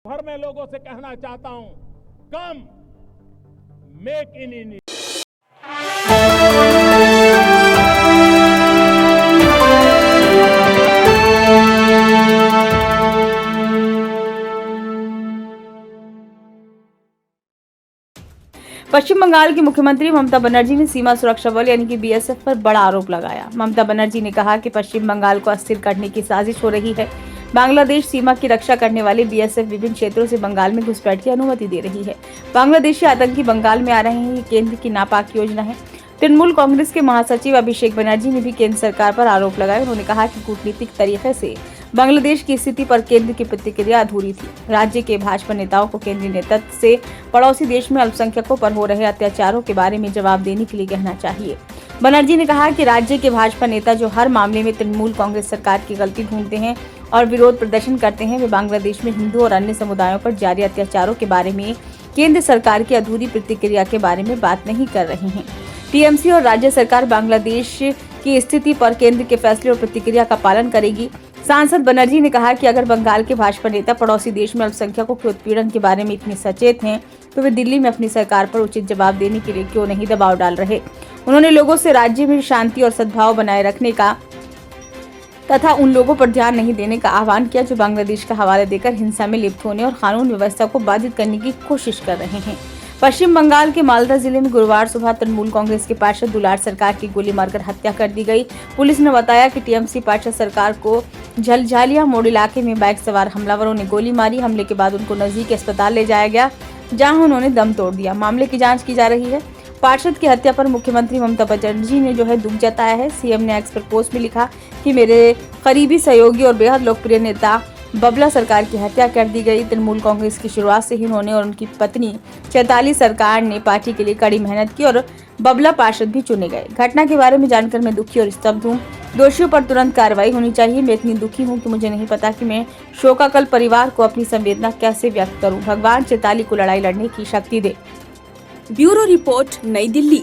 भर में लोगों से कहना चाहता हूं, कम मेक इन इंडिया। पश्चिम बंगाल की मुख्यमंत्री ममता बनर्जी ने सीमा सुरक्षा बल यानी कि बीएसएफ पर बड़ा आरोप लगाया। ममता बनर्जी ने कहा कि पश्चिम बंगाल को अस्थिर करने की साजिश हो रही है। बांग्लादेश सीमा की रक्षा करने वाले बीएसएफ विभिन्न क्षेत्रों से बंगाल में घुसपैठ की अनुमति दे रही है। बांग्लादेशी आतंकी बंगाल में आ रहे हैं, ये केंद्र की नापाक योजना है। तृणमूल कांग्रेस के महासचिव अभिषेक बनर्जी ने भी केंद्र सरकार पर आरोप लगाए। उन्होंने कहा कि कूटनीतिक तरीके से बांग्लादेश की स्थिति पर केंद्र की प्रतिक्रिया अधूरी थी। राज्य के भाजपा नेताओं को केंद्रीय नेतृत्व से पड़ोसी देश में अल्पसंख्यकों पर हो रहे अत्याचारों के बारे में जवाब देने के लिए कहना चाहिए। बनर्जी ने कहा कि राज्य के भाजपा नेता जो हर मामले में तृणमूल कांग्रेस सरकार की गलती ढूंढते हैं और विरोध प्रदर्शन करते हैं, वे बांग्लादेश में हिंदू और अन्य समुदायों पर जारी अत्याचारों के बारे में केंद्र सरकार की अधूरी प्रतिक्रिया के बारे में बात नहीं कर रहे हैं। टीएमसी और राज्य सरकार बांग्लादेश की स्थिति पर केंद्र के फैसले और प्रतिक्रिया का पालन करेगी। सांसद बनर्जी ने कहा कि अगर बंगाल के भाजपा नेता पड़ोसी देश में अल्पसंख्यकों के उत्पीड़न के बारे में इतने सचेत हैं, तो वे दिल्ली में अपनी सरकार पर उचित जवाब देने के लिए क्यों नहीं दबाव डाल रहे। उन्होंने लोगों से राज्य में शांति और सद्भाव बनाए रखने का तथा उन लोगों पर ध्यान नहीं देने का आह्वान किया जो बांग्लादेश का हवाला देकर हिंसा में लिप्त होने और कानून व्यवस्था को बाधित करने की कोशिश कर रहे हैं। पश्चिम बंगाल के मालदा जिले में गुरुवार सुबह तृणमूल कांग्रेस के पार्षद दुलार सरकार की गोली मारकर हत्या कर दी गई। पुलिस ने बताया कि टीएमसी पार्षद सरकार को झलझालिया मोड़ इलाके में बाइक सवार हमलावरों ने गोली मारी। हमले के बाद उनको नजदीकी अस्पताल ले जाया गया, जहां उन्होंने दम तोड़ दिया। मामले की जांच की जा रही है। पार्षद की हत्या पर मुख्यमंत्री ममता बनर्जी ने दुख जताया है। सीएम ने एक्स पर पोस्ट में लिखा कि मेरे करीबी सहयोगी और बेहद लोकप्रिय नेता बबला सरकार की हत्या कर दी गई। तृणमूल कांग्रेस की शुरुआत से ही उन्होंने और उनकी पत्नी चैताली सरकार ने पार्टी के लिए कड़ी मेहनत की और बबला पार्षद भी चुने गए। घटना के बारे में जानकर मैं दुखी और स्तब्ध हूँ। दोषियों पर तुरंत कार्रवाई होनी चाहिए। मैं इतनी दुखी हूँ कि मुझे नहीं पता कि मैं शोकाकुल परिवार को अपनी संवेदना कैसे व्यक्त करूँ। भगवान चैताली को लड़ाई लड़ने की शक्ति दे। ब्यूरो रिपोर्ट, नई दिल्ली।